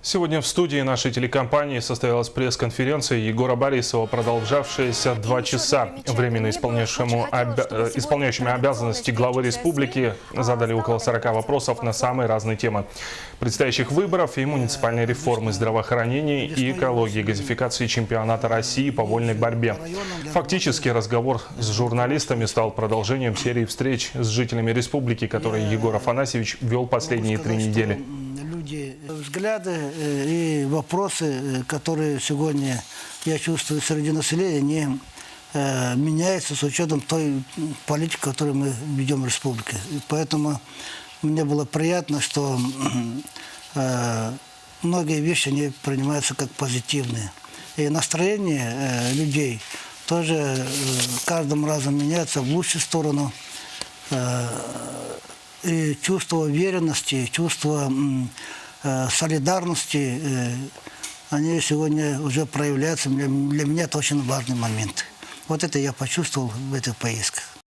Сегодня в студии нашей телекомпании состоялась пресс-конференция Егора Борисова, продолжавшаяся 2 часа. Временно исполняющими обязанности главы республики задали около 40 вопросов на самые разные темы: предстоящих выборов и муниципальной реформы, здравоохранения и экологии, газификации чемпионата России по вольной борьбе. Фактически разговор с журналистами стал продолжением серии встреч с жителями республики, которые Егор Афанасьевич вел последние 3 недели. Взгляды и вопросы, которые сегодня я чувствую среди населения, не меняются с учетом той политики, которую мы ведем в республике. И поэтому мне было приятно, что многие вещи они принимаются как позитивные. И настроение людей тоже каждым разом меняется в лучшую сторону. И чувство уверенности, чувство солидарности, они сегодня уже проявляются. Для меня это очень важный момент. Вот это я почувствовал в этих поездках.